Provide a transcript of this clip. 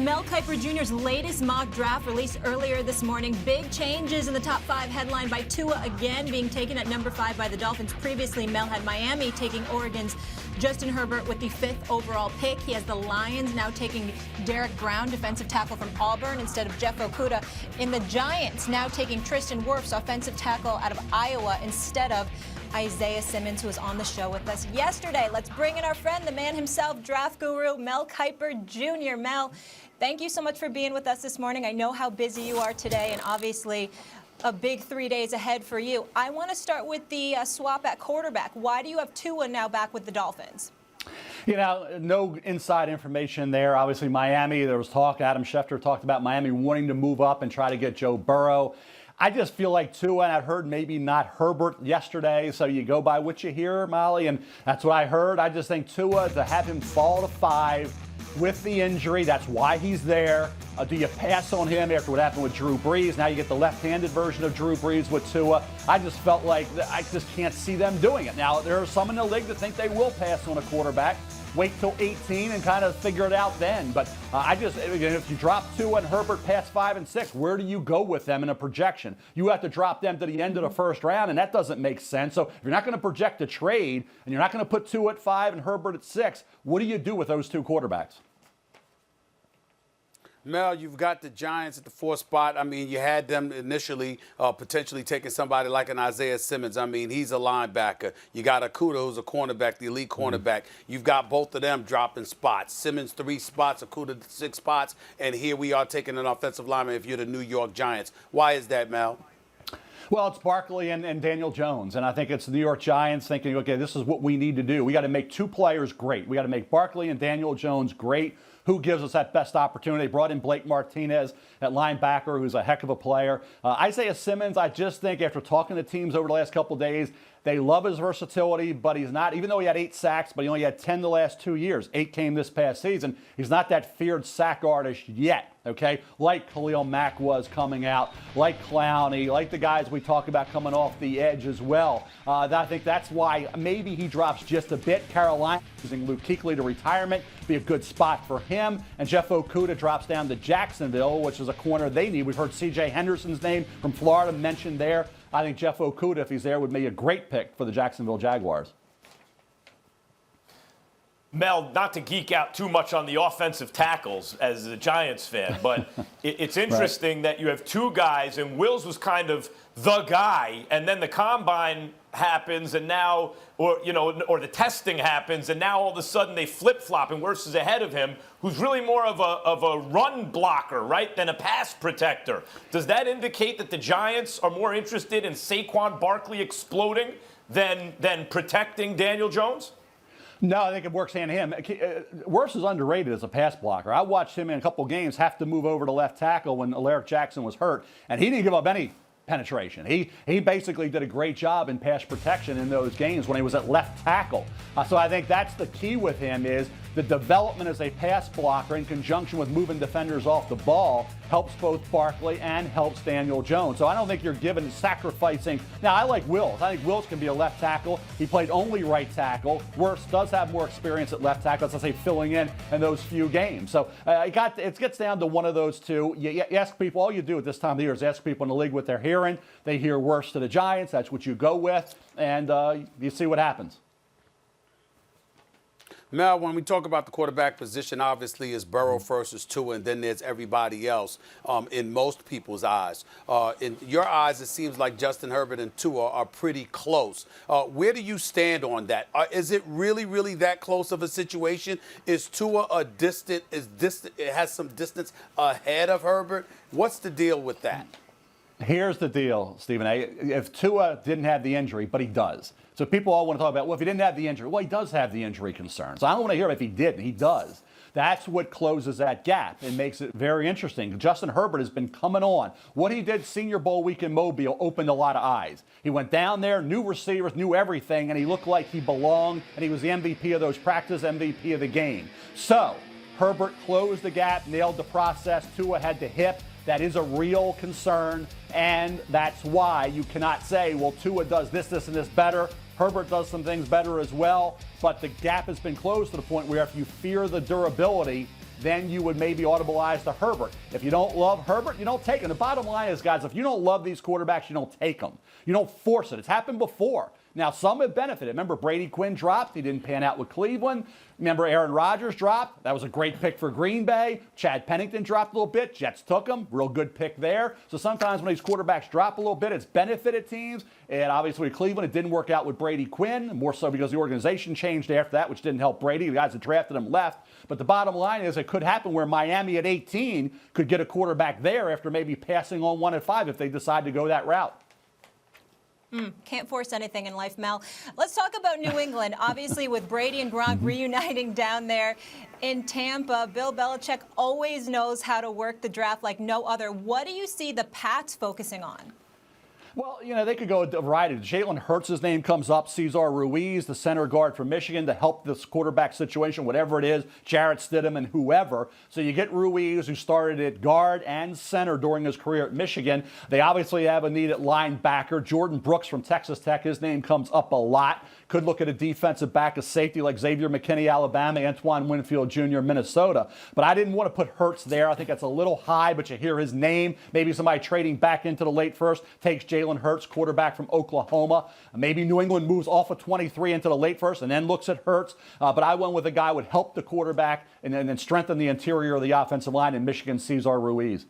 in Mel Kiper Jr.'s latest mock draft released earlier this morning. Big changes in the top 5 headline by Tua again being taken at number 5 by the Dolphins. Previously, Mel had Miami taking Oregon's Justin Herbert with the 5th overall pick. He has the Lions now taking Derek Brown, defensive tackle from Auburn, instead of Jeff Okudah. In the Giants now taking Tristan Wirfs, offensive tackle out of Iowa, instead of Isaiah Simmons, who was on the show with us yesterday. Let's bring in our friend, the man himself, draft guru, Mel Kiper Jr. Mel, thank you so much for being with us this morning. I know how busy you are today, and obviously a big 3 days ahead for you. I want to start with the swap at quarterback. Why do you have Tua now back with the Dolphins? You know, no inside information there. Obviously, Miami, there was talk, Adam Schefter talked about Miami wanting to move up and try to get Joe Burrow. I just feel like Tua, and I heard maybe not Herbert yesterday, so you go by what you hear, Molly, and that's what I heard. I just think Tua, to have him fall to 5 with the injury, that's why he's there. Do you pass on him after what happened with Drew Brees? Now you get the left-handed version of Drew Brees with Tua. I just felt like I just can't see them doing it. Now, there are some in the league that think they will pass on a quarterback. Wait till 18 and kind of figure it out then. But if you drop Tua and Herbert past 5 and 6, where do you go with them in a projection? You have to drop them to the end of the first round, and that doesn't make sense. So if you're not going to project a trade and you're not going to put Tua at 5 and Herbert at 6, what do you do with those two quarterbacks? Mel, you've got the Giants at the 4th spot. I mean, you had them initially potentially taking somebody like an Isaiah Simmons. I mean, he's a linebacker. You got Okudah, who's a cornerback, the elite cornerback. You've got both of them dropping spots. Simmons 3 spots, Okudah 6 spots, and here we are taking an offensive lineman if you're the New York Giants. Why is that, Mel? Well, it's Barkley and Daniel Jones, and I think it's the New York Giants thinking, okay, this is what we need to do. We got to make 2 players great. We got to make Barkley and Daniel Jones great. Who gives us that best opportunity? They brought in Blake Martinez at linebacker, who's a heck of a player. Isaiah Simmons, I just think after talking to teams over the last couple of days, they love his versatility, but he's not, even though he had 8 sacks, but he only had 10 the last 2 years. 8 came this past season. He's not that feared sack artist yet, okay? Like Khalil Mack was coming out, like Clowney, like the guys we talk about coming off the edge as well. I think that's why maybe he drops just a bit. Carolina using Luke Kuechly to retirement, be a good spot for him. And Jeff Okudah drops down to Jacksonville, which is a corner they need. We've heard C.J. Henderson's name from Florida mentioned there. I think Jeff Okudah, if he's there, would be a great pick for the Jacksonville Jaguars. Mel, not to geek out too much on the offensive tackles as a Giants fan, but it's interesting that you have 2 guys, and Wills was kind of the guy, and then the combine happens, and now, or the testing happens, and now all of a sudden they flip-flop, and Wirfs is ahead of him, who's really more of a run blocker, right, than a pass protector. Does that indicate that the Giants are more interested in Saquon Barkley exploding than protecting Daniel Jones? No, I think it works hand in hand. Wirfs is underrated as a pass blocker. I watched him in a couple games have to move over to left tackle when Alaric Jackson was hurt, and he didn't give up any penetration. He basically did a great job in pass protection in those games when he was at left tackle. So I think that's the key with him is the development as a pass blocker in conjunction with moving defenders off the ball helps both Barkley and helps Daniel Jones. So I don't think you're sacrificing. Now, I like Wills. I think Wills can be a left tackle. He played only right tackle. Wirfs does have more experience at left tackle, as I say, filling in those few games. So it gets down to one of those two. You ask people, all you do at this time of the year is ask people in the league what they're hearing. They hear Wirfs to the Giants. That's what you go with, and you see what happens. Mel, when we talk about the quarterback position, obviously it's Burrow versus Tua, and then there's everybody else in most people's eyes. In your eyes, it seems like Justin Herbert and Tua are pretty close. Where do you stand on that? Is it really, really that close of a situation? Is Tua it has some distance ahead of Herbert? What's the deal with that? Here's the deal, Stephen A. If Tua didn't have the injury, but he does. So people all want to talk about, well, if he didn't have the injury, well, he does have the injury concerns. I don't want to hear if he didn't. He does. That's what closes that gap and makes it very interesting. Justin Herbert has been coming on. What he did Senior Bowl week in Mobile opened a lot of eyes. He went down there, knew receivers, knew everything, and he looked like he belonged, and he was the MVP of those practice, MVP of the game. So Herbert closed the gap, nailed the process. Tua had the hip. That is a real concern, and that's why you cannot say, well, Tua does this, and this better. Herbert does some things better as well, but the gap has been closed to the point where if you fear the durability, then you would maybe audibilize to Herbert. If you don't love Herbert, you don't take him. The bottom line is, guys, if you don't love these quarterbacks, you don't take them. You don't force it. It's happened before. Now, some have benefited. Remember, Brady Quinn dropped. He didn't pan out with Cleveland. Remember, Aaron Rodgers dropped. That was a great pick for Green Bay. Chad Pennington dropped a little bit. Jets took him. Real good pick there. So sometimes when these quarterbacks drop a little bit, it's benefited teams. And obviously with Cleveland, it didn't work out with Brady Quinn, more so because the organization changed after that, which didn't help Brady. The guys that drafted him left. But the bottom line is it could happen where Miami at 18 could get a quarterback there after maybe passing on one at 5 if they decide to go that route. Can't force anything in life, Mel. Let's talk about New England. Obviously, with Brady and Gronk reuniting down there in Tampa, Bill Belichick always knows how to work the draft like no other. What do you see the Pats focusing on? Well, you know, they could go a variety. Jalen Hurts' name comes up. Cesar Ruiz, the center guard from Michigan, to help this quarterback situation, whatever it is, Jarrett Stidham and whoever. So you get Ruiz, who started at guard and center during his career at Michigan. They obviously have a need at linebacker. Jordan Brooks from Texas Tech, his name comes up a lot. Could look at a defensive back, a safety like Xavier McKinney, Alabama, Antoine Winfield Jr., Minnesota. But I didn't want to put Hurts there. I think that's a little high, but you hear his name. Maybe somebody trading back into the late first takes Jalen Hurts, quarterback from Oklahoma. Maybe New England moves off of 23 into the late first and then looks at Hurts. But I went with a guy who would help the quarterback and then strengthen the interior of the offensive line in Michigan, Cesar Ruiz.